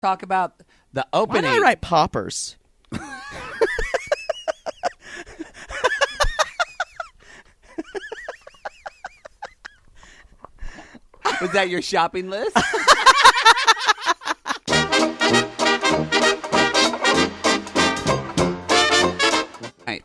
talk about the Why opening. did I write poppers? Was that your shopping list? Right.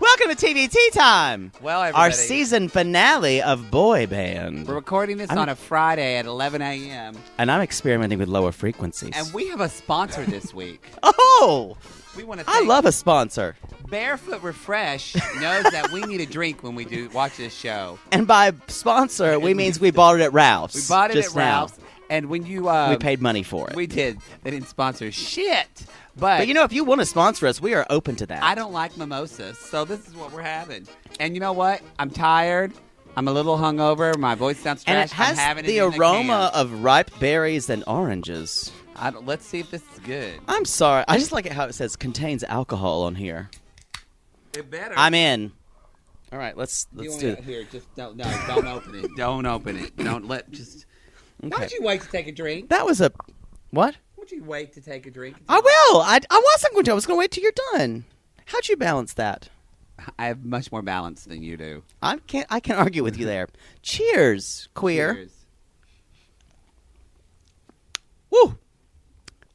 Welcome to TVT Time. Well, Our everybody, season finale of Boy Band. we're recording this on a Friday at 11 a.m. And I'm experimenting with lower frequencies. And we have a sponsor this week. Oh! We want to I thank love a sponsor. Barefoot Refresh knows that we need a drink when we do watch this show. And by sponsor, we means we bought it at Ralph's. We bought it just at now. Ralph's, and when you We paid money for it. we did. They didn't sponsor shit. But But you know, if you want to sponsor us, we are open to that. I don't like mimosas, so this is what we're having. And you know what? I'm tired. I'm a little hungover. My voice sounds trash. And it has I'm having the it in aroma of ripe berries and oranges. Let's see if this is good. I'm sorry. I just like it how it says contains alcohol on here. It better. I'm in. All right, let's do it. Here, just don't open it. Don't open it. Don't let just. Why Okay. don't you wait to take a drink? That was a what? Why don't you wait to take a drink? I will. I wasn't going to. I was going to wait till you're done. How'd you balance that? I have much more balance than you do. I can't argue with you there. Cheers, queer. Cheers. Woo.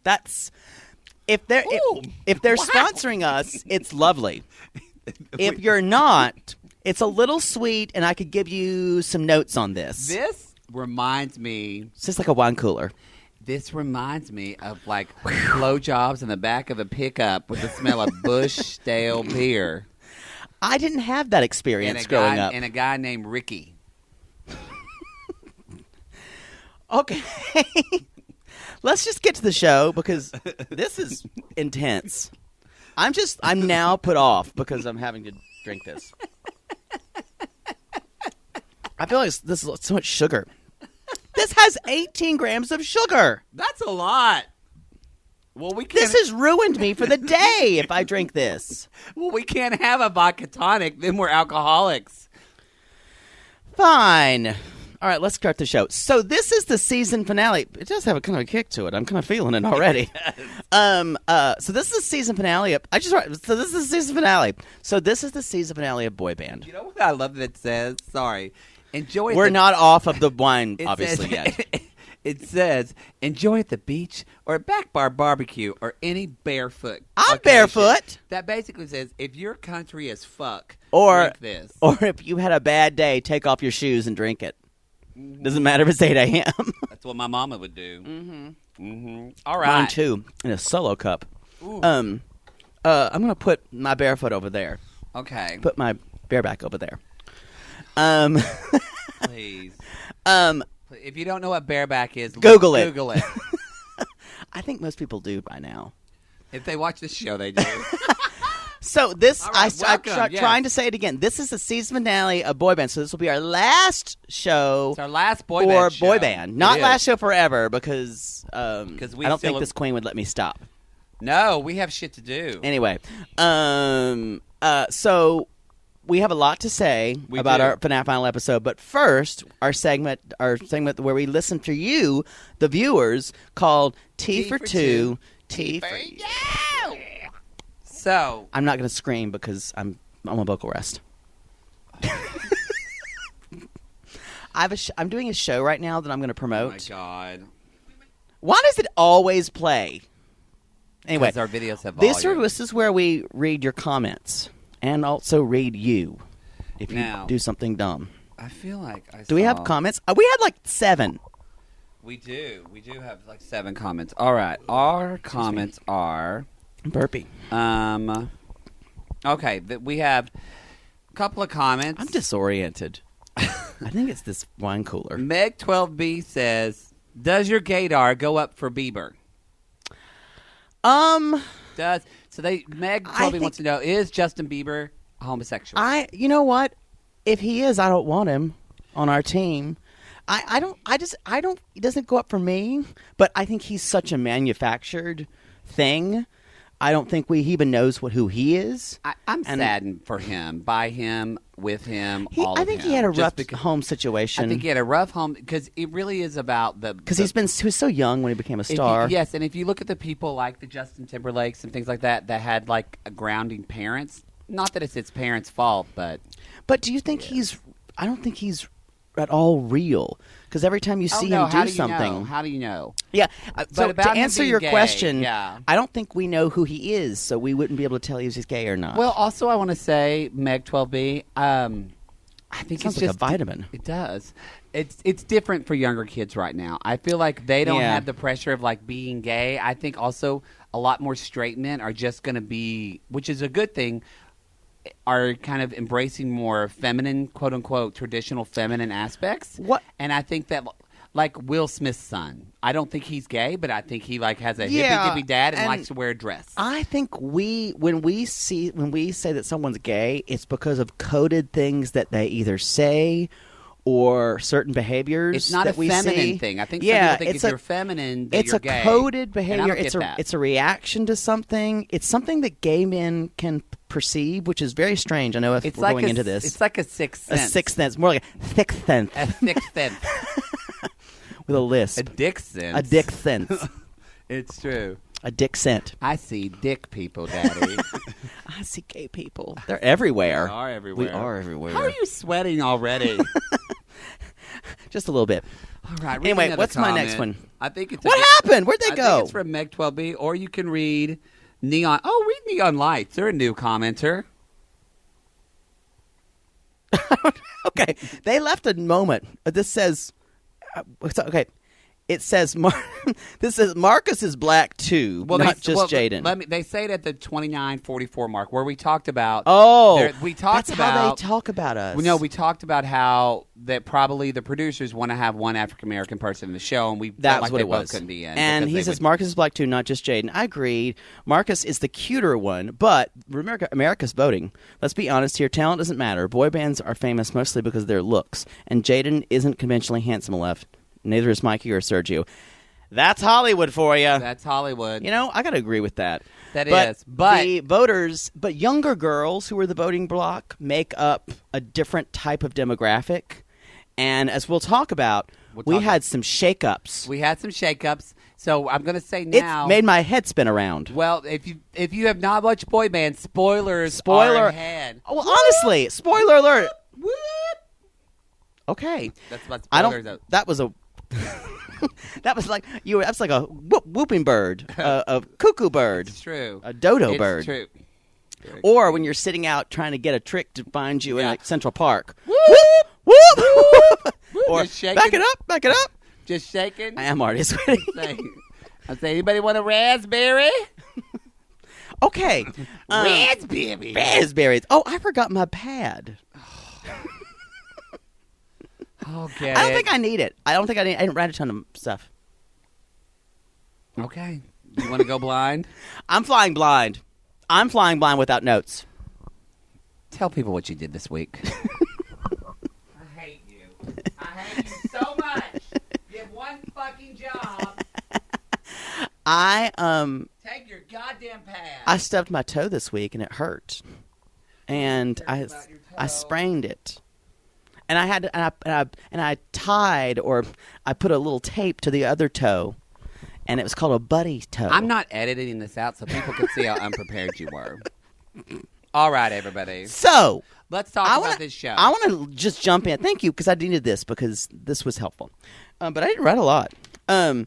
That's if they're Ooh. if they're Wow. sponsoring us, it's lovely. If you're not, it's a little sweet, and I could give you some notes on this. This reminds me. It's just like a wine cooler. This reminds me of like blowjobs in the back of a pickup with the smell of Bush stale beer. I didn't have that experience growing up. And a guy named Ricky. Okay. Let's just get to the show because this is intense. I'm now put off because I'm having to drink this. I feel like this is so much sugar. This has 18 grams of sugar. That's a lot. Well, we can't. This has ruined me for the day if I drink this. Well, we can't have a vodka tonic. Then we're alcoholics. Fine. All right, let's start the show. So this is the season finale. It does have a kind of a kick to it. I'm kind of feeling it already. So this is the season finale. So this is the season finale. So this is the season finale of Boy Band. You know what I love that it says? Sorry. Enjoy. We're not off of the wine, It obviously, says, yet. It says, enjoy at the beach or at Back Bar Barbecue or any barefoot. I'm occasion. barefoot. That basically says, if your country is fuck, Or drink this. Or if you had a bad day, take off your shoes and drink it. Doesn't matter if it's 8 a.m. That's what my mama would do. All Mine right. too, in a solo cup. Ooh. I'm going to put my barefoot over there. Okay. Put my bareback over there. Please. Um, If you don't know what bareback is, Google it. Google it. I think most people do by now. If they watch this show, they do. So this, All right, welcome, yes. trying to say it again. This is the season finale of Boy Band. So this will be our last show It's our last boy for band show. Boy Band. Not It last is. show forever because we I don't still- think this queen would let me stop. No, we have shit to do. Anyway, so we have a lot to say We about do. our final episode. But first, our segment where we listen to you, the viewers, called T for Two, T for You. So, I'm not going to scream because I'm on vocal rest. I'm doing a show right now that I'm going to oh my promote. God. Why does it always play? Anyway, Because our videos have volume. this is where we read your comments and also read you if you Now- do something dumb. I feel like I Do we have saw- comments? We had like 7. We do. We do have like 7 comments. All right. Our comments are... Burpee. Okay. We have a couple of comments. I'm disoriented. I think it's this wine cooler. Meg12B says, does your gaydar go up for Bieber? Meg12B wants to know, is Justin Bieber a homosexual? You know what? If he is, I don't want him on our team. I don't, it doesn't go up for me, but I think he's such a manufactured thing. I don't think he even knows who he is. I'm saddened for him, by him. with him. I think he had a rough home situation. I think he had a rough home because it really is about because he was so young when he became a star. Yes, and if you look at the people like the Justin Timberlakes and things like that had like a grounding parents. Not that it's his parents' fault, but do you think he's? I don't think he's at all real because every time you see him do something, how do you know? Yeah, so about to answer your gay, question, I don't think we know who he is, so we wouldn't be able to tell you if he's gay or not. Well, also I want to say Meg 12B. I think sounds it's like just a vitamin. It does. It's different for younger kids right now. I feel like they don't have the pressure of like being gay. I think also a lot more straight men are just going to be, which is a good thing, are kind of embracing more feminine, quote unquote, traditional feminine aspects. What? And I think that, like Will Smith's son, I don't think he's gay, but I think he like has a hippy dippy dad and likes to wear a dress. I think when we say that someone's gay, it's because of coded things that they either say or certain behaviors. It's not that a we feminine see. thing. I think some people think if you're feminine, that you're gay. It's a coded behavior. And I don't get that. It's a reaction to something. It's something that gay men can perceive, which is very strange. I know if we're going into this. It's like a sixth sense. A sixth sense. More like a sixth sense. A sixth sense. With a lisp. A dick sense. A dick sense. It's true. A dick scent. I see dick people, Daddy. I see gay people. They're everywhere. They are everywhere. We are everywhere. How are you sweating already? Just a little bit. All right. Anyway, what's my next one? I think it's what happened? Where'd they go? I think it's from Meg 12B, or you can read Neon. Oh, read Neon Lights. They're a new commenter. Okay, they left a moment. This says, okay. It says this says Marcus is black too, not just Jaden. They say it at the 29:44 mark where we talked about. We talked about how they talk about us. No, we talked about how that probably the producers want to have one African American person in the show, and we that's felt like what they it was. Both couldn't be in. And he says Marcus is black too, not just Jaden. I agreed. Marcus is the cuter one, but remember, America's voting. Let's be honest here. Talent doesn't matter. Boy bands are famous mostly because of their looks, and Jaden isn't conventionally handsome enough. Neither is Mikey or Sergio. That's Hollywood for you. That's Hollywood. You know, I got to agree with that. But the voters, but younger girls who are the voting bloc make up a different type of demographic. And as we'll talk about, we had some shakeups. We had some shakeups. So I'm going to say now, it made my head spin around. Well, if you have not watched boy band, spoilers are ahead. Well, honestly, spoiler alert. Whoop. Okay, that's what spoilers. That was a. That was like That's like a whooping bird, a cuckoo bird. It's true. A dodo bird. It's true. Or when you're sitting out trying to get a trick to find you in like Central Park. Whoop, whoop, whoop. Or back it up. Just shaking. I am already sweating. I say, anybody want a raspberry? Okay. Raspberries. Oh, I forgot my pad. Okay. I don't think I need it. I didn't write a ton of stuff. Okay. You want to go blind? I'm flying blind. I'm flying blind without notes. Tell people what you did this week. I hate you. I hate you so much. You have one fucking job. Take your goddamn pad. I stubbed my toe this week and it hurt. And I sprained it. And I had and I tied or I put a little tape to the other toe, and it was called a buddy toe. I'm not editing this out so people can see how unprepared you were. All right, everybody. So let's talk about this show. I want to just jump in. Thank you, because I needed this because this was helpful. But I didn't write a lot. I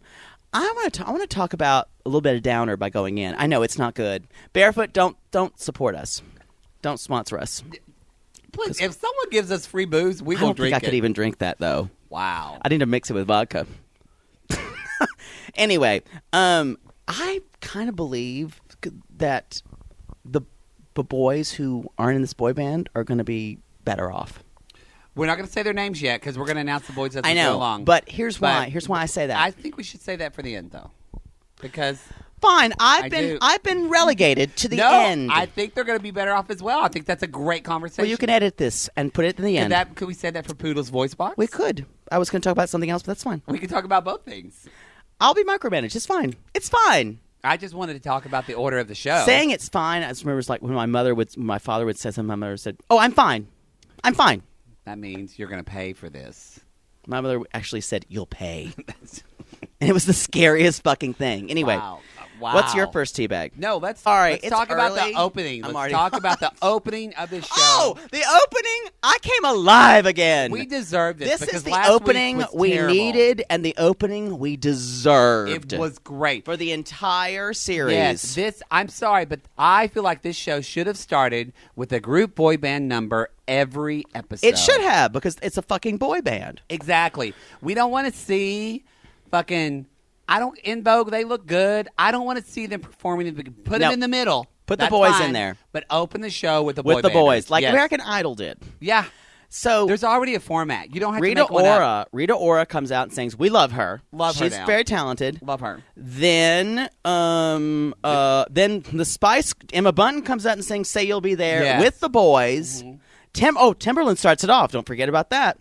want to talk about a little bit of downer by going in. I know it's not good. Barefoot, don't support us. Don't sponsor us. Please, if someone gives us free booze, we will drink it. I don't think I could even drink that, though. Wow. I need to mix it with vodka. Anyway, I kind of believe that the boys who aren't in this boy band are going to be better off. We're not going to say their names yet because we're going to announce the boys as we go along. But here's why I say that. I think we should say that for the end, though, because... Fine, I've been relegated to the end. I think they're going to be better off as well. I think that's a great conversation. Well, you can edit this and put it in the end. Could we say that for Poodle's voice box? We could. I was going to talk about something else, but that's fine. We can talk about both things. I'll be micromanaged. It's fine. It's fine. I just wanted to talk about the order of the show. Saying it's fine, I just remember it's like when my father would say something, my mother said, "Oh, I'm fine. I'm fine. That means you're going to pay for this. My mother actually said, "You'll pay," and it was the scariest fucking thing. Anyway, Wow. what's your first teabag? No, let's it's talk about early. the opening. I'm Let's already- talk about the opening of the show. Oh, the opening! I came alive again. We deserve this. This because is the last week opening was we terrible. needed and the opening we deserved. It was great. for the entire series. Yes, I'm sorry, but I feel like this show should have started with a group boy band number every episode. It should have, because it's a fucking boy band. Exactly. We don't want to see fucking. In Vogue, they look good. I don't want to see them performing. Put them in the middle. Put the That's boys fine. in there. But open the show with the boy With the banders. boys, like Yes. American Idol did. Yeah. So There's already a format. You don't have Rita to make one up. Ora comes out and sings, "We love her. Love her She's now. very talented." Love her. Then the Spice Emma Bunton comes out and sings "Say You'll Be There" Yes. with the boys. Timberland starts it off. Don't forget about that.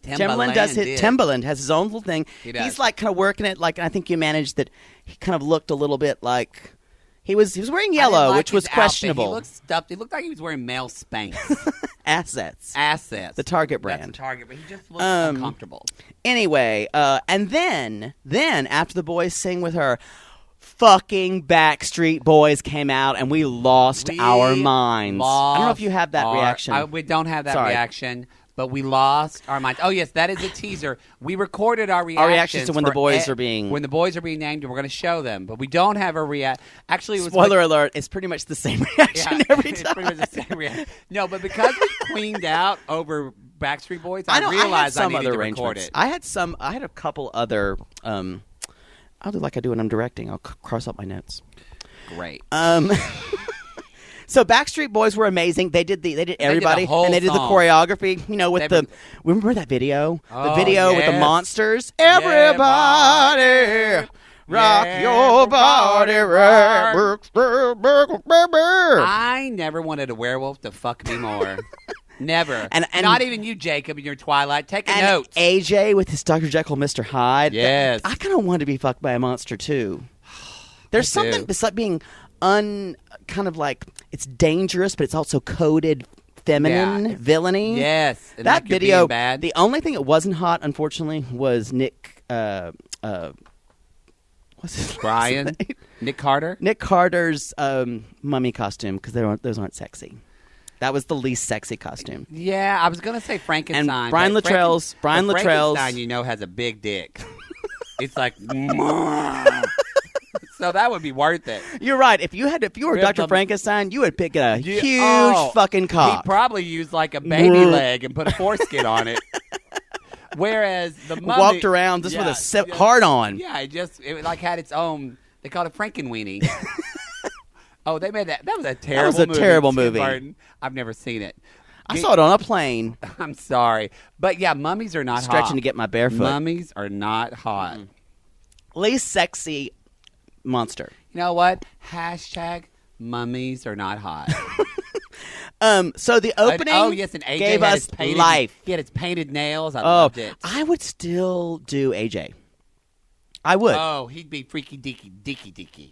Timberland does his. did. Timberland has his own little thing. He does. He's like kind of working it. Like I think you managed that. He kind of looked a little bit like he was wearing I didn't yellow, like which was his outfit. questionable. He looked stuffed. He looked like he was wearing male Spanx. Assets. Assets. The Target That's brand. the Target, but he just looked uncomfortable. Anyway, and then after the boys sing with her, fucking Backstreet Boys came out and we lost our minds. I don't know if you have that reaction. We don't have that Sorry. reaction, but we lost our minds. Oh yes, that is a teaser. We recorded our reactions to when the for boys are being- when the boys are being named, and we're going to show them. But we don't have a react. Actually, it was Spoiler alert, it's pretty much the same reaction every it's time. pretty much the same reaction. No, but because we queened out over Backstreet Boys, I know, realized I had some needed other to record arrangements. it. I had a couple other I'll do like I do when I'm directing. I'll cross up my notes. Great. So Backstreet Boys were amazing. They did everybody, whole and they did the song. choreography. You know, with They were- remember that video? The Oh, video with the yes. monsters. Everybody, rock your body, right. I never wanted a werewolf to fuck me more. Never. And- not even you, Jacob, in your Twilight. Take a And note. AJ with his Dr. Jekyll, Mr. Hyde. Yes. I kind of wanted to be fucked by a monster too. There's I something. do. It's like being kind of like it's dangerous, but it's also coded feminine Yeah. villainy. Yes. And That like you're video. being bad. The only thing that wasn't hot, unfortunately, was Nick. What's his Brian. last name? Nick Carter. Nick Carter's mummy costume, because those aren't sexy. That was the least sexy costume. Yeah, I was going to say Frankenstein. And Brian but Luttrell's- Brian but Luttrell's- Frankenstein, you know, has a big dick. It's like... So that would be worth it. You're right. If you were Rip Dr. them- Frankenstein, you would pick a You- huge oh, fucking cock. He'd probably use like a baby leg and put a foreskin on it. Whereas the mummy Walked around just with a hard on. Yeah, it like had its own. They called it Frankenweenie. Oh, they made that. That was a terrible. was a movie, terrible Tim movie. Burton. I've never seen it. I saw it on a plane, I'm sorry, but yeah, mummies are not stretching hot. to get my barefoot. Mummies are not hot. Least sexy monster. You know what? Hashtag mummies are not hot. So the opening Oh yes, and AJ gave had us its painted, life. He had its painted nails. I Oh, loved it. I would still do AJ. I would. Oh, he'd be freaky deaky deaky deaky.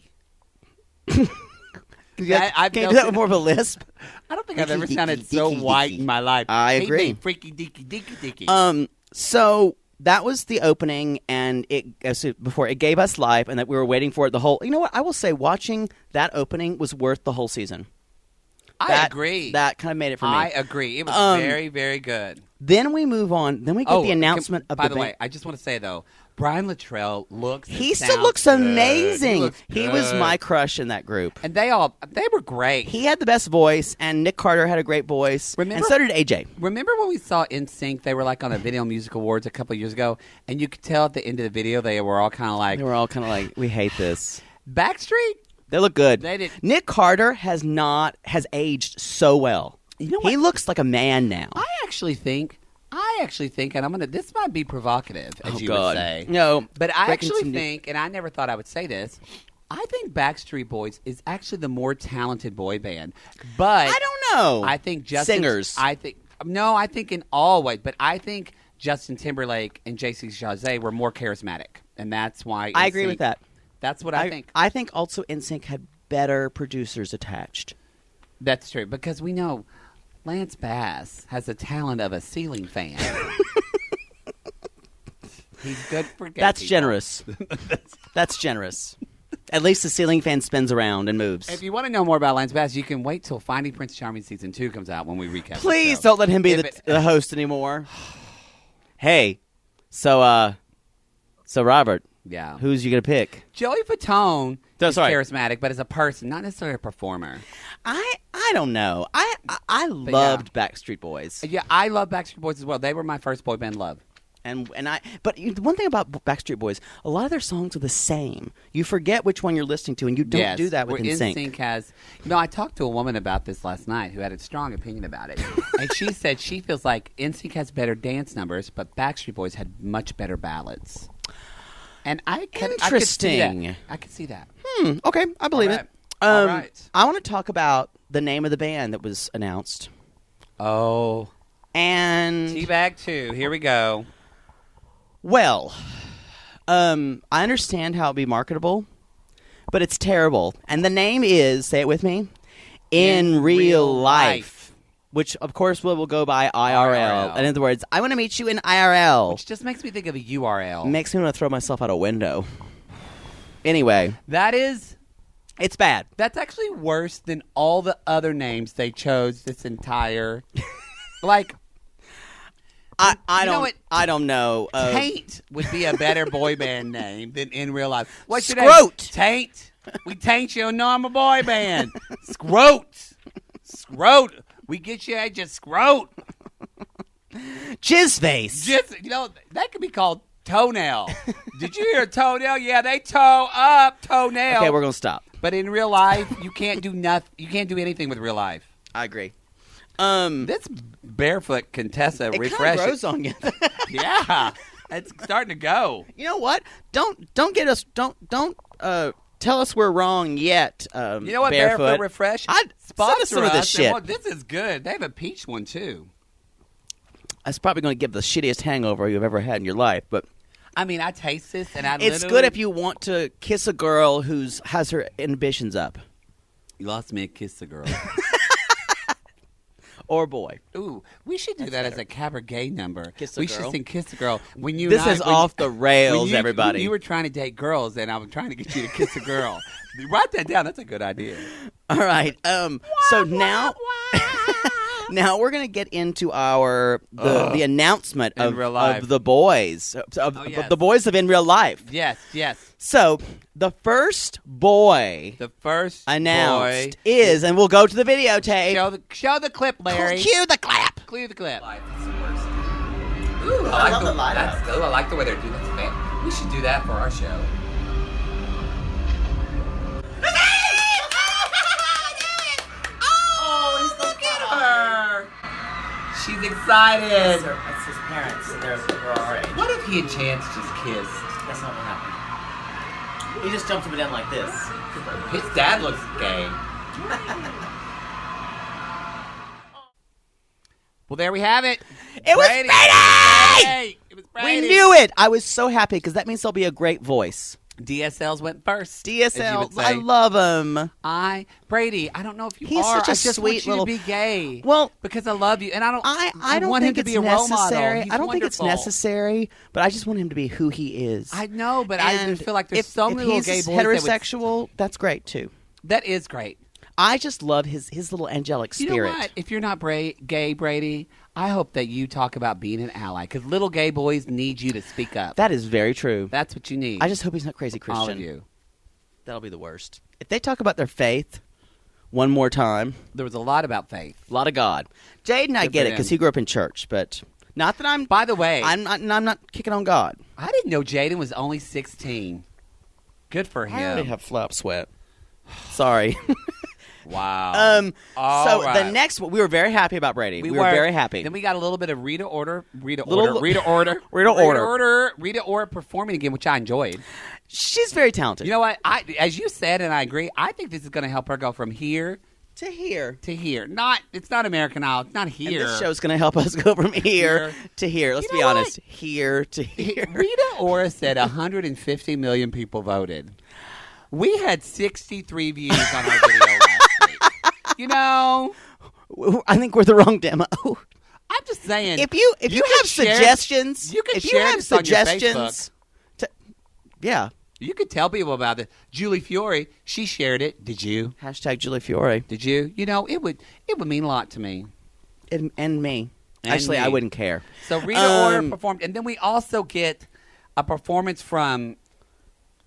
Can you I've do no- that with more of a lisp? I don't think I've ever Dicky, sounded dicky, so dicky, white dicky. in my life. I He'd agree. be freaky deaky deaky deaky. So that was the opening, and before it gave us life, and that we were waiting for it the whole. You know what? I will say, watching that opening was worth the whole season. I agree. That kind of made it for me. I agree. It was very, very good. Then we move on. Then we get the announcement of by the the way, I just want to say though, Brian Luttrell looks. and He still sounds looks good. amazing. He, was good. my crush in that group. And they were great. He had the best voice, and Nick Carter had a great voice, Remember- and so did AJ. Remember when we saw NSYNC? They were like on the Video Music Awards a couple of years ago, and you could tell at the end of the video they were all kind of like They were all kind of like, "We hate this." Backstreet. They look good. They did. Nick Carter has aged so well. You know He what? looks like a man now. I actually think, and this might be provocative, as you God. would say. No, But I breaking actually some new- think, and I never thought I would say this, I think Backstreet Boys is actually the more talented boy band. But I don't know. I think Justin. Singers. I think in all ways, but I think Justin Timberlake and JC Chasez were more charismatic, and that's why I agree with that. That's what I think. I think also NSYNC had better producers attached. That's true because we know Lance Bass has the talent of a ceiling fan. He's good for gay That's people. generous. That's generous. At least the ceiling fan spins around and moves. If you want to know more about Lance Bass, you can wait till Finding Prince Charming Season 2 comes out when we recap. Please don't let him be the host anymore. Hey, so Robert, yeah, who's you gonna pick? Joey Fatone is sorry. charismatic, but as a person, not necessarily a performer. I don't know. I loved Backstreet Boys. Yeah, I love Backstreet Boys as well. They were my first boy band love. But the one thing about Backstreet Boys, a lot of their songs are the same. You forget which one you're listening to, and you don't do that with NSYNC. NSYNC has. I talked to a woman about this last night who had a strong opinion about it, and she said she feels like NSYNC has better dance numbers, but Backstreet Boys had much better ballads. And Interesting. I could see that. Okay, I believe it. All right. I want to talk about the name of the band that was announced. Oh, and Teabag 2. Here we go. Well, I understand how it'd be marketable, but it's terrible. And the name is, say it with me, In Real Life, which of course will go by IRL. In other words, I want to meet you in IRL. Which just makes me think of a URL. Makes me want to throw myself out a window. Anyway. It's bad. That's actually worse than all the other names they chose this entire, like... I don't know. Taint would be a better boy band name than In Real Life. What's your Scrote. name? Taint. We taint you a normal boy band. Scrote. Scrote. We get you at your scrote. Jizzface. That could be called Toenail. Did you hear Toenail? Yeah, they toe up Toenail. Okay, we're gonna stop. But in real life, you can't do nothing. You can't do anything with real life. I agree. This barefoot Contessa refresh. It grows on you. Yeah, it's starting to go. You know what? Don't get us. Don't tell us we're wrong yet. You know what? Barefoot Refresh. Sponsor some of this shit. This is good. They have a peach one too. That's probably going to give the shittiest hangover you've ever had in your life, but. I mean, I taste this, and it's good if you want to kiss a girl who has her inhibitions up. You lost me a kiss a girl. Or boy. Ooh, we should do that as a cabaret number. Kiss a we girl. should sing Kiss a Girl. This is off the rails, everybody. When you were trying to date girls, and I was trying to get you to kiss a girl. Write that down. That's a good idea. All right. So now... Now we're going to get into the announcement of the boys, the boys of In Real Life. Yes, yes. So the first boy announced is, and we'll go to the videotape. Show the clip, Larry. Cue the clap. Cue the clip. Ooh, I love the light up. I like the way they're doing that. We should do that for our show. She's excited. That's his parents. They're our age. What if he and Chance just kissed? That's not what happened. He just jumped him in like this. His dad looks gay. Well, there we have it. It was Brady! It was Brady! We knew it. I was so happy because that means there'll be a great voice. DSLs went first. DSL, I love him. Brady, I don't know if you He's are. such a I just sweet want you little. to be gay. Well, because I love you, and I don't want him think to be it's a role model. necessary. He's I don't think it's wonderful. necessary, but I just want him to be who he is. I know, but I just feel like there's so many little gay boys heterosexual, that's great too. That is great. I just love his little angelic spirit. You know what? If you're not gay, Brady, I hope that you talk about being an ally, because little gay boys need you to speak up. That is very true. That's what you need. I just hope he's not crazy Christian. All of you. That'll be the worst. If they talk about their faith one more time. There was a lot about faith. A lot of God. Jaden, I get it, because he grew up in church, but not that I'm... By the way... I'm not kicking on God. I didn't know Jaden was only 16. Good for him. I already have flap sweat. Sorry. Wow. So the next one, we were very happy about Brady. We were very happy. Then we got a little bit of Rita Ora performing again, which I enjoyed. She's very talented. You know what? As you said, and I agree, I think this is going to help her go from here to here. It's not American Idol. It's not here. And this show's going to help us go from here to here. Let's be honest. Here to here. Rita Ora said 150 million people voted. We had 63 views on our video last week. You know, I think we're the wrong demo. I'm just saying. If you have suggestions, you could if you share have this on your suggestions, yeah. You could tell people about it. Julie Fiore, she shared it. Did you? Hashtag Julie Fiore. Did you? You know, it would mean a lot to me. And me. And Actually, me. I wouldn't care. So Rita Ora performed, and then we also get a performance from.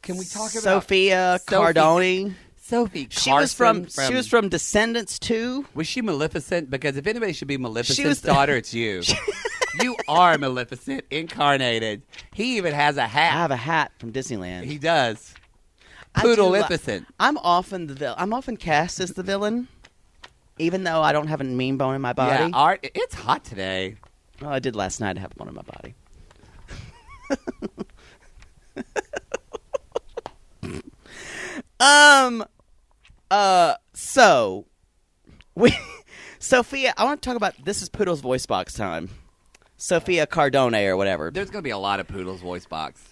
Can we talk about Sophia Cardone? Sophie Carson. She was from Descendants 2. Was she Maleficent? Because if anybody should be Maleficent's daughter, it's you. You are Maleficent incarnated. He even has a hat. I have a hat from Disneyland. He does. Poodle-ificent. I'm often the villain. I'm often cast as the villain, even though I don't have a mean bone in my body. Yeah, Art. It's hot today. Well, I did last night have one in my body. So Sophia, I want to talk about, this is Poodle's voice box time. Sophia Cardone or whatever. There's going to be a lot of Poodle's voice box.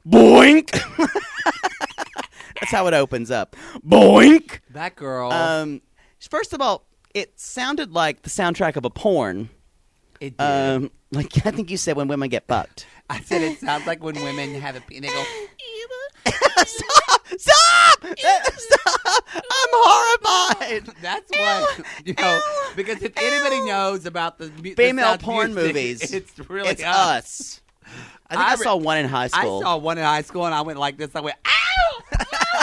Boink. That's how it opens up. Boink. That girl. First of all, it sounded like the soundtrack of a porn. It did. Like I think you said when women get bucked. I said it sounds like when women have and they go. Stop! Stop! Stop! I'm horrified. That's what because if anybody knows about the female porn movies, it's really us. I think I saw one in high school. I saw one in high school, and I went like this. I went, ow!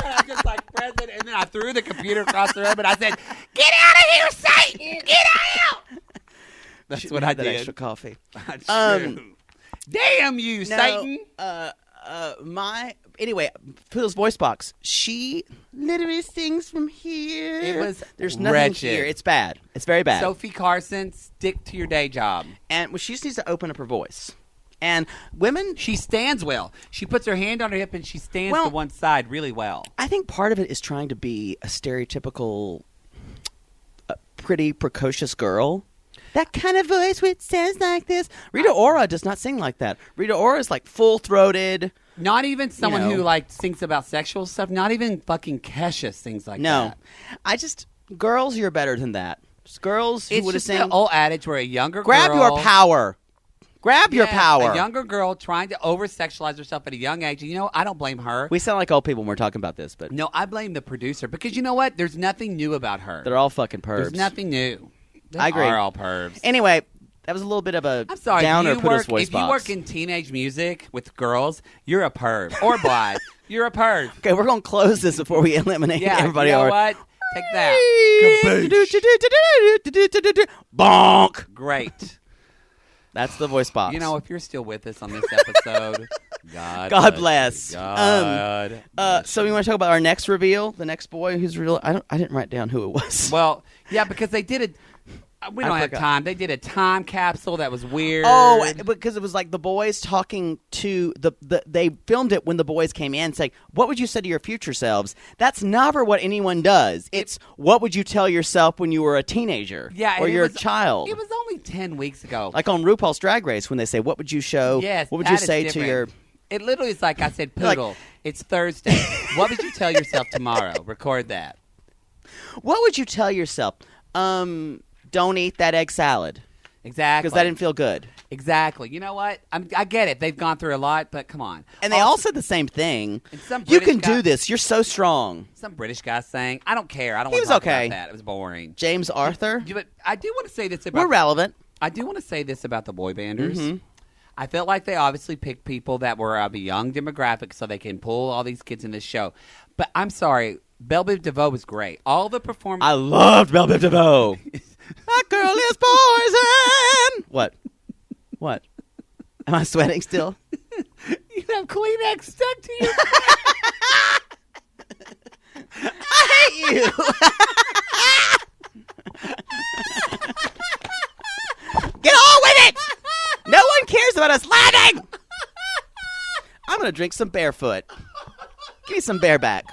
And I just like pressed it, and then I threw the computer across the room, and I said, "Get out of here, Satan! Get out!" That's what I did. That extra coffee. Damn you, Satan! Anyway, Poodle's voice box. She literally sings from here. There's nothing wretched. here. It's bad. It's very bad. Sophie Carson, stick to your day job. And she just needs to open up her voice. And women, she stands well. She puts her hand on her hip and she stands to one side really well. I think part of it is trying to be a stereotypical, pretty precocious girl. That kind of voice which sounds like this. Rita Ora does not sing like that. Rita Ora is like full-throated. Not even someone who like sings about sexual stuff. Not even fucking Kesha sings like that. No. Girls, you're better than that. Just girls who would have sang. It's the old adage where a younger Grab girl... your power. Grab your power. A younger girl trying to over-sexualize herself at a young age. And, I don't blame her. We sound like old people when we're talking about this. But no, I blame the producer. Because you know what? There's nothing new about her. They're all fucking pervs. There's nothing new. I agree. Are all pervs. Anyway, that was a little bit of a downer Poodle's voice box. If you work in teenage music with girls, you're a perv. Or bi. You're a perv. Okay, we're going to close this before we eliminate everybody. You know what? Take that. Bonk. Great. That's the voice box. If you're still with us on this episode, God bless. God. So we want to talk about our next reveal, the next boy who's real. I didn't write down who it was. Well, yeah, because they did it. We don't have time. They did a time capsule that was weird. Oh, because it was like the boys talking to they filmed it when the boys came in saying, "What would you say to your future selves?" That's never what anyone does. It's what would you tell yourself when you were a teenager? Yeah, or you're a child. It was only 10 weeks ago. Like on RuPaul's Drag Race when they say, "What would you show?" Yes, what would you say to your? It literally is like I said, Poodle. It's Thursday. What would you tell yourself tomorrow? Record that. What would you tell yourself? Don't eat that egg salad. Exactly. Because that didn't feel good. Exactly. You know what? I get it. They've gone through a lot, but come on. And they all said the same thing. You can do this. You're so strong. Some British guy saying, I don't care. I don't he want to was talk okay. about that. It was boring. James Arthur. But I do want to say this about... We're relevant. I do want to say this about the boy banders. Mm-hmm. I felt like they obviously picked people that were of a young demographic so they can pull all these kids in this show. But I'm sorry. Belle Biv DeVoe was great. All the performers... I loved Belle Biv DeVoe. That girl is poison. What? Am I sweating still? You have Kleenex stuck to your I hate you. Get on with it. No one cares about us laughing. I'm going to drink some barefoot. Give me some bareback.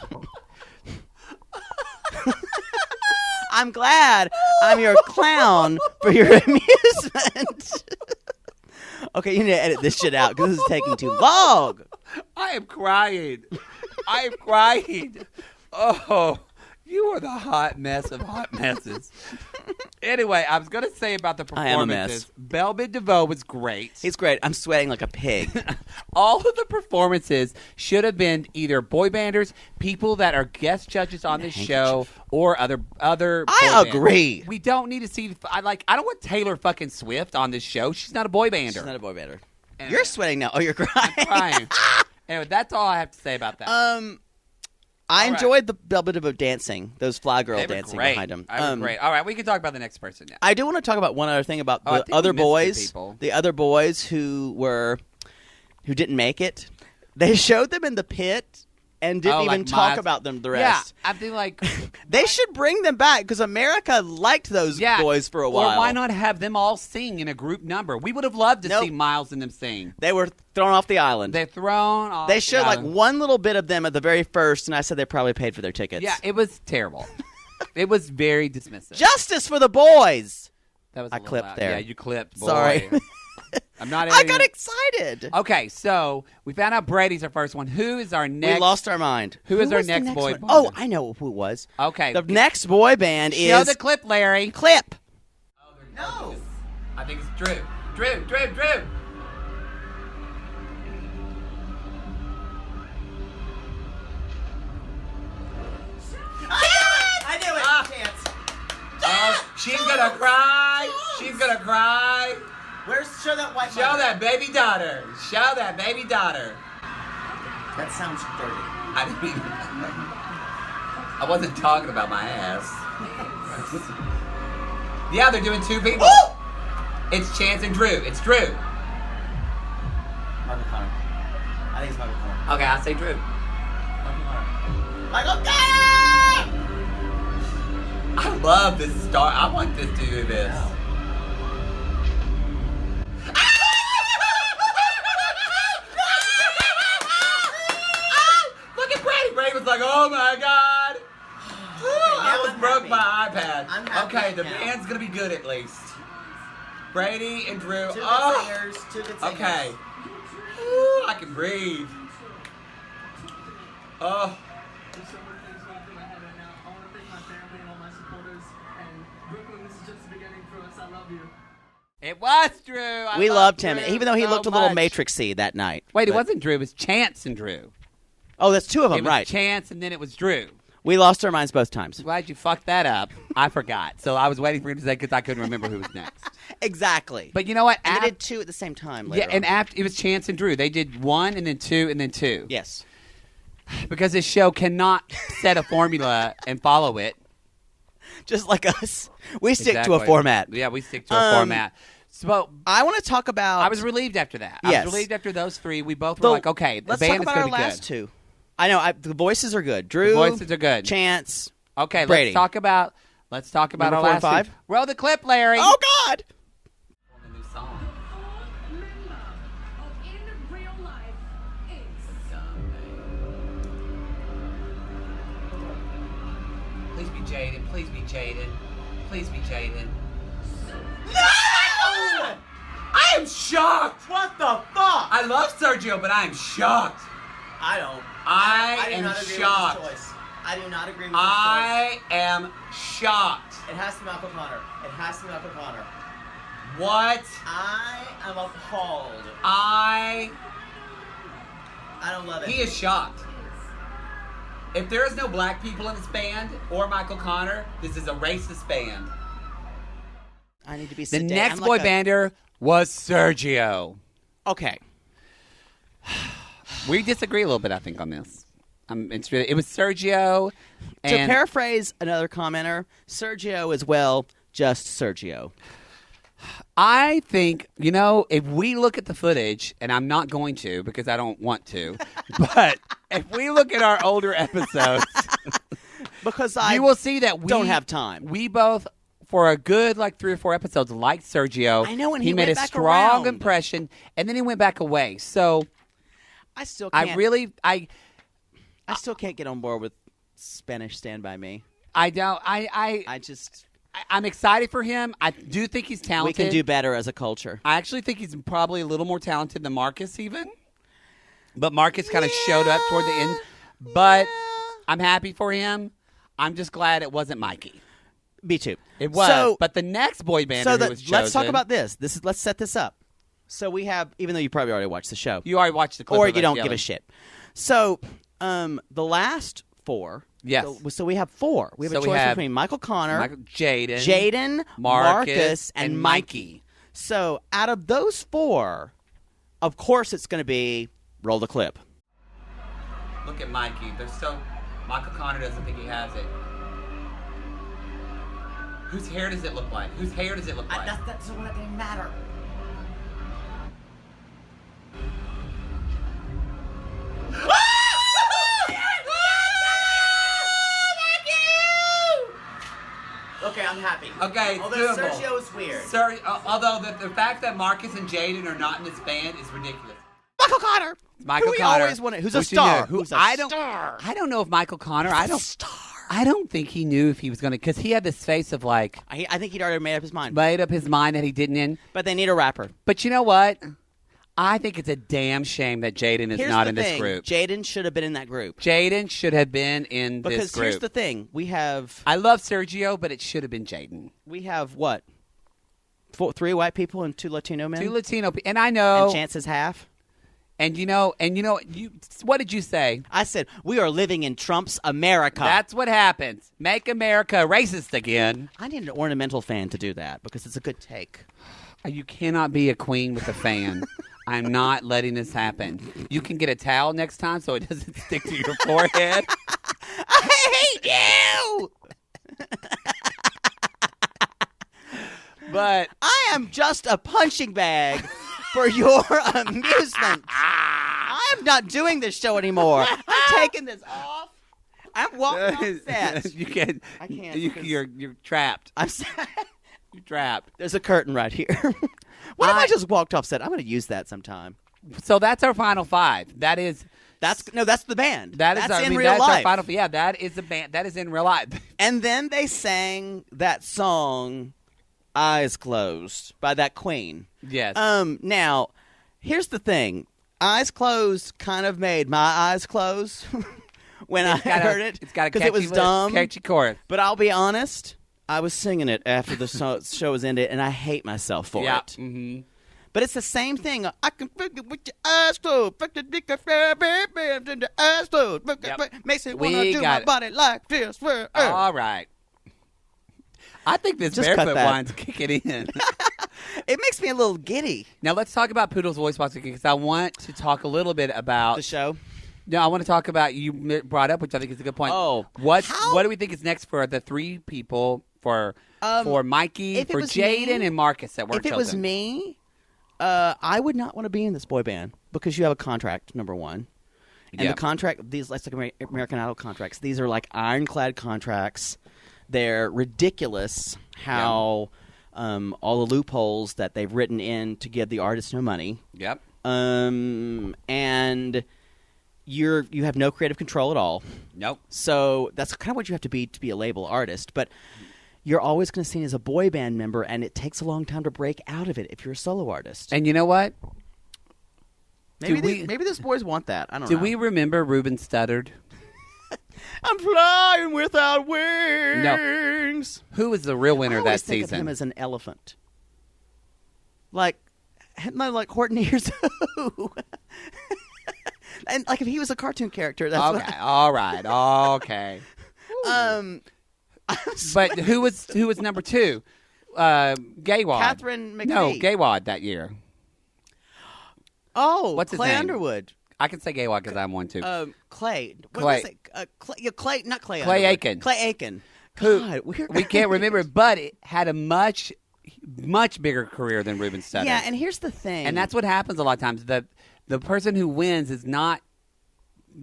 I'm glad I'm your clown for your amusement. Okay, you need to edit this shit out because this is taking too long. I am crying. I am crying. Oh, You are the hot mess of hot messes. Anyway, I was going to say about the performances. I am a mess. Bell Biv DeVoe was great. He's great. I'm sweating like a pig. All of the performances should have been either boy banders, people that are guest judges on this show, or other. I agree. We don't need to see. I don't want Taylor fucking Swift on this show. She's not a boy bander. She's not a boy bander. Anyway. You're sweating now. Oh, you're crying. I'm crying. Anyway, that's all I have to say about that. I enjoyed the Bell Biv DeVoe dancing. Those fly girl dancing great. behind him. They were great. All right, we can talk about the next person now. I do want to talk about one other thing about I the think other we missed boys. some people. The other boys who didn't make it. They showed them in the pit and didn't even talk about them the rest. Yeah, I feel like they should bring them back because America liked those boys for a while. Or why not have them all sing in a group number? We would have loved to see Miles and them sing. They were thrown off the island. They're thrown off. They showed like one little bit of them at the very first, and I said they probably paid for their tickets. Yeah, it was terrible. It was very dismissive. Justice for the boys. That was I clipped there. Yeah, you clipped. Boy. Sorry. I'm not. I got excited. Okay, so we found out Brady's our first one. Who is our next? We lost our mind. Who is our next boy band? Oh, I know who it was. Okay. The next boy band is... Show the clip, Larry. Clip. No. I think it's Drew. Drew. I knew it. Chance. Oh, she's gonna cry. She's gonna cry. Show that white Show that baby daughter. Show that baby daughter. That sounds dirty. I didn't mean. I wasn't talking about my ass. Yeah, they're doing two people. Woo! It's Chance and Drew. It's Drew. Michael Connor. I think it's Michael Connor. Okay, I'll say Drew. Michael Connor! I love this star. I want this to do this. No. Look at Brady. Brady was like, "Oh my god." I almost broke my iPad. I'm happy Okay, the now. band's gonna be good at least. Brady and Drew. Two good singers. Okay. Ooh, I can breathe. Oh. There's so many things going through my head right now. I want to thank my family and all my supporters. And Brooklyn, this is just the beginning for us. I love you. It was Drew. We loved him, Drew even though he so looked a little much. Matrixy that night. Wait, it But- wasn't Drew. It was Chance and Drew. Oh, that's two of It them, was right? Chance and then it was Drew. We lost our minds both times. Glad you fucked that up. I forgot. So I was waiting for him to say because I couldn't remember who was next. Exactly. But you know what? And they did two at the same time. Yeah, Later and on. after it was Chance and Drew. They did one and then two and then two. Yes. Because this show cannot set a formula and follow it. Just like us, we stick to a Exactly. format. Yeah, we stick to a format. So I want to talk about. I was relieved after that. Yes. I was relieved after those three. We both were like, okay, the let's band talk about is our going to be last good. two. I know the voices are good. Drew, The voices are good. Chance. Okay, Brady. let's talk about Number our 4 and last 5? two. Roll the clip, Larry. Oh God! The new song. In real life is Please be Jaden. Please be Jaden. Please be Jaden. No! I am shocked. What the fuck? I love Sergio, but I am shocked. I don't. I do am not agree shocked. with this choice. I do not agree with I am shocked. this choice. It has to be Michael Connor. It has to be Michael Connor. What? I am appalled. I don't love it. He is shocked. If there is no black people in this band or Michael Connor, this is a racist band. I need to be The sedated. next I'm boy like a- bander was Sergio. Okay. We disagree a little bit, I think, on this. It was Sergio. To And paraphrase another commenter, Sergio is, well, just Sergio. I think, if we look at the footage, and I'm not going to because I don't want to, but if we look at our older episodes, Because I you will see that we don't have time. We both, for a good 3 or 4 episodes, liked Sergio. I know, and he he made went a back strong around. impression, and then he went back away. So I still can't. I still can't get on board with Spanish Stand By Me. I don't. I'm excited for him. I do think he's We talented. can do better as a culture. I actually think he's probably a little more talented than Marcus even. But Marcus kind of showed up toward the end. But I'm happy for him. I'm just glad it wasn't Mikey. Me too. It was. So, but the next boy band so who that, was chosen. let's talk about this. Let's set this up. So we have, even though you probably already watched the show, You already watched the clip. or of you us don't give yelling. a shit. So the last four. Yes. So we have four. We have So a we choice have between Michael Connor, Jaden, Marcus, Marcus, and and Mikey. So out of those four, of course it's going to be roll the clip. Look at Mikey. Michael Connor doesn't think he has it. Whose hair does it look like? Whose hair does it look like? That's what doesn't matter. Okay, I'm happy. Okay, it's Although doable. Sergio is weird. Although the fact that Marcus and Jaden are not in this band is ridiculous. Michael Connor. Michael who we Connor, always wanted. Who's a which you star. knew, who Who's a I don't. star. I don't know if Michael Connor. He's I a don't. star. I don't think he knew if he was going to, because he had this face of like I think he'd already made up his mind. made up his mind that he didn't in. But they need a rapper. But you know what? I think it's a damn shame that Jaden is Here's not the in thing. this group. Jaden should have been in that group. Jaden should have been in Because this group. here's the thing. We have I love Sergio, but it should have been Jaden. what? Three white people and two Latino men? Two Latino, and I know, And Chance is half? and you know, you. What did you say? I said, we are living in Trump's America. That's what happens. Make America racist again. I need an ornamental fan to do that because it's a good take. You cannot be a queen with a fan. I'm not letting this happen. You can get a towel next time so it doesn't stick to your forehead. I hate you! But I am just a punching bag for your amusement. I'm not doing this show anymore. I'm taking this off. I'm walking off set. you can't. I can't You, because- you're trapped. I'm You're trapped. There's a curtain right here. What if I just walked off set? I'm going to use that sometime. So that's our final five. That's That's the band. that's in real that's life. our final. Yeah, that is the band. That is in real life. And then they sang that song, "Eyes Closed" by that Queen. Yes. Now, here's the thing: "Eyes Closed" kind of made my eyes close when I heard it. It's got a because catchy, it was dumb. catchy chorus. But I'll be honest, I was singing it after the show was ended, and I hate myself for Yeah. it. Mm-hmm. But it's the same thing. I can figure with your eyes closed. Fuck the dick, baby, eyes closed. Yep. Makes it We want to do got my it. body like this. All right. I think this Just cut barefoot that. wine's kicking in. It makes me a little giddy. Now let's talk about Poodle's voice box because I want to talk a little bit about The show. No, I want to talk about you brought up, which I think is a good point. Oh, what how- do we think is next for the three people for Mikey, if it for was Jaden, me- and Marcus that were If it was me, I would not want to be in this boy band because you have a contract, number one. And Yep. the contract, these like American Idol contracts, these are like ironclad contracts. They're ridiculous how all the loopholes that they've written in to give the artist no money. Yep. And you have no creative control at all. Nope. So that's kind of what you have to be a label artist. But you're always going to be seen as a boy band member, and it takes a long time to break out of it if you're a solo artist. And you know what? Maybe maybe these boys want that. I don't know. Do we remember Ruben Studdard? I'm flying without wings. Who was the real winner I that always think of season? him as an elephant. Like Horton Hears Who. And like if he was a cartoon character, that's Okay. All right. Okay. But who was number two? Gaywad. Catherine McPhee. No, Gaywad that year. Oh, What's his Clay name? Underwood. I can say Gaywad because I'm one too. Clay. What Clay. was it? Clay, not Clay. Clay Underwood. Aiken. Clay Aiken. Who God, we can't remember, but it had a much bigger career than Ruben Studdard. Yeah, and here's the thing. And that's what happens a lot of times. The person who wins doesn't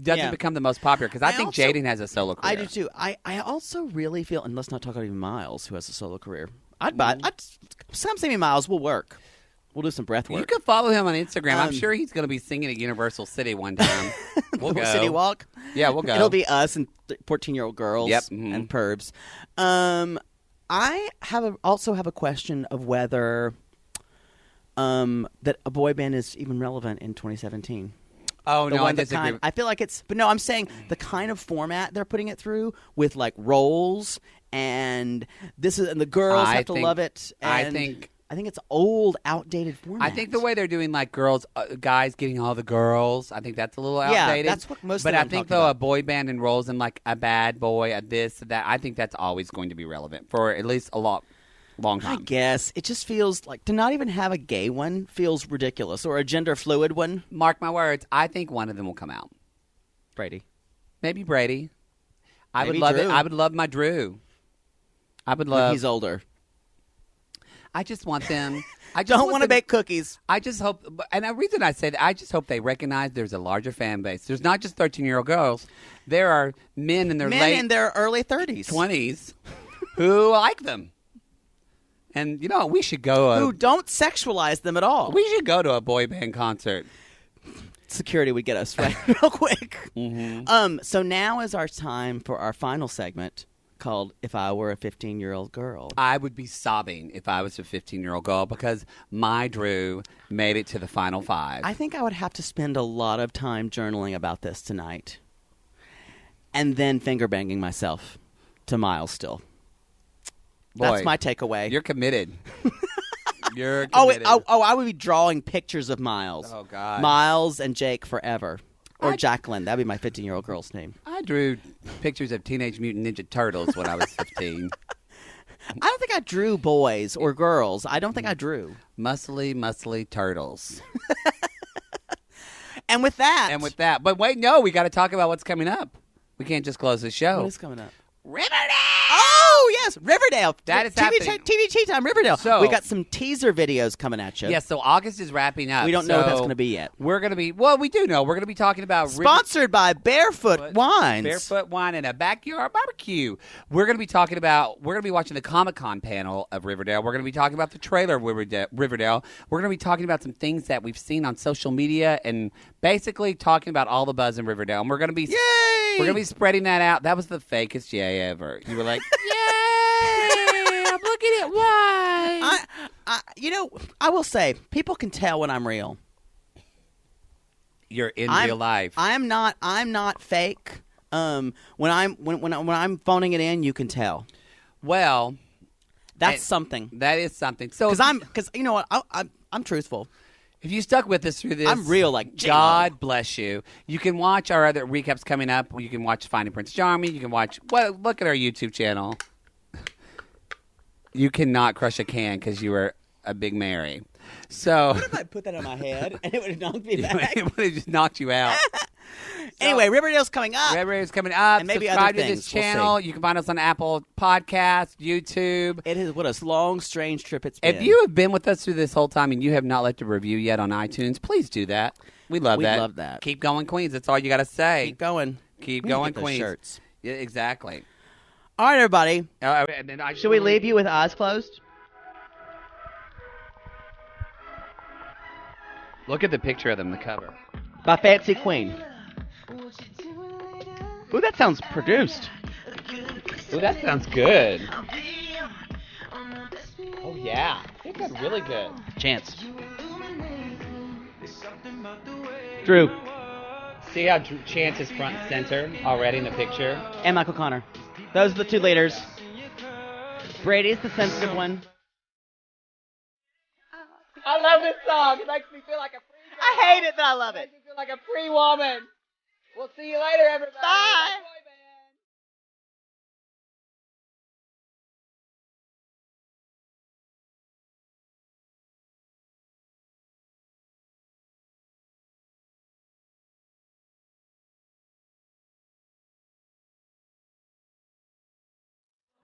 Yeah. become the most popular because I think also- Jaden has a solo career. I do too. I also really feel, and let's not talk about even Miles, who has a solo career. Mm-hmm. I'd some semi Miles will work. We'll do some breath work. You can follow him on Instagram. I'm Um, sure he's going to be singing at Universal City one time. We'll The go. City Walk. Yeah, we'll go. It'll be us and 14-year-old girls. Yep, mhm. And pervs. I also have a question of whether that a boy band is even relevant in 2017. Oh, The no, I one that disagree. I feel like it's, but no, I'm saying the kind of format they're putting it through with like roles and and the girls have to love it. I And think it's old, outdated format. I think the way they're doing like guys getting all the girls, I think that's a little outdated. Yeah, that's what most. But of I them think talking though about. a boy band and roles in like a bad boy, a this, a that, I think that's always going to be relevant for at least a long I time. guess it just feels like to not even have a gay one feels ridiculous, or a gender fluid one. Mark my words, I think one of them will come out. Brady, Maybe Brady. I Maybe would love Drew. it. I would love my Drew. I would when love. he's older. I just want them. I just Don't want to them- bake cookies. I just hope, and the reason I say that, I just hope they recognize there's a larger fan base. There's not just 13-year-old girls. There are men in their Men late in their early 30s 20s who like them. And, you know, we should go. who don't sexualize them at all. We should go to a boy band concert. Security would get us right real quick. Mm-hmm. So now is our time for our final segment called "If I Were a 15-Year-Old Girl." I would be sobbing if I was a 15-year-old girl because my Drew made it to the final 5. I think I would have to spend a lot of time journaling about this tonight, and then finger banging myself to Miles. Still, that's Boy, my takeaway. You're committed. You're Oh, committed. I would be drawing pictures of Miles. Oh, God. Miles and Jake forever. Or I- Jacqueline. That'd be my 15-year-old girl's name. I drew pictures of Teenage Mutant Ninja Turtles when I was 15. I don't think I drew boys or girls. I don't think I drew. Muscly turtles. And with that. And with that, but wait, no, we got to talk about what's coming up. We can't just close the show. What is coming up? Riverdale! Oh, yes. Riverdale. That is TV happening. TV Tea Time, Riverdale. So- we got some teaser videos coming at you. Yes, so August is wrapping up. We don't know what that's so going to be yet. We're going to be, well, we do know. We're going to be talking about Sponsored by Barefoot Wines. Barefoot Wine and a Backyard Barbecue. We're going to be watching the Comic-Con panel of Riverdale. We're going to be talking about the trailer of Riverdale. We're going to be talking about some things that we've seen on social media and basically talking about all the buzz in Riverdale. And we're going to be Yay! We're going to be spreading that out. That was the fakest yay ever. You were like, yay! I'm looking at wine. I will say, people can tell when I'm real. You're in I'm- real life. I'm not fake. When I'm phoning it in, you can tell. Well, That's And- something. that is something. So Because you know what, I'm truthful. if you stuck with us through this, I'm real, like J-Lo. God bless you. You can watch our other recaps coming up. You can watch Finding Prince Charming. You can watch. Well, look at our YouTube channel. You cannot crush a can because you were a big Mary. So What if I put that on my head and it would have knocked me back? it would have just knocked you out. Anyway, Riverdale's coming up. Riverdale's coming up. And maybe Subscribe other to this things. We'll channel. You can find us on Apple Podcasts, YouTube. It is what a long, strange trip it's been. If you have been with us through this whole time and you have not left a review yet on iTunes, please do that. We love We'd that. love that. Keep going, Queens. That's all you got to say. keep going, Keep We need to going, get those Queens. shirts. Yeah, exactly. All right, everybody. And then Should we leave you with eyes closed? Look at the picture of them, the cover. By Fancy Queen. Ooh, that sounds produced. Oh, that sounds good. Oh, yeah. I think that's really good. Chance. Drew. See how Chance is front and center already in the picture? And Michael Connor. Those are the two leaders. Brady's the sensitive one. I love this song. It makes me feel like a free I hate it, but I love it. Makes me feel like a free woman. We'll see you later, everybody. Bye.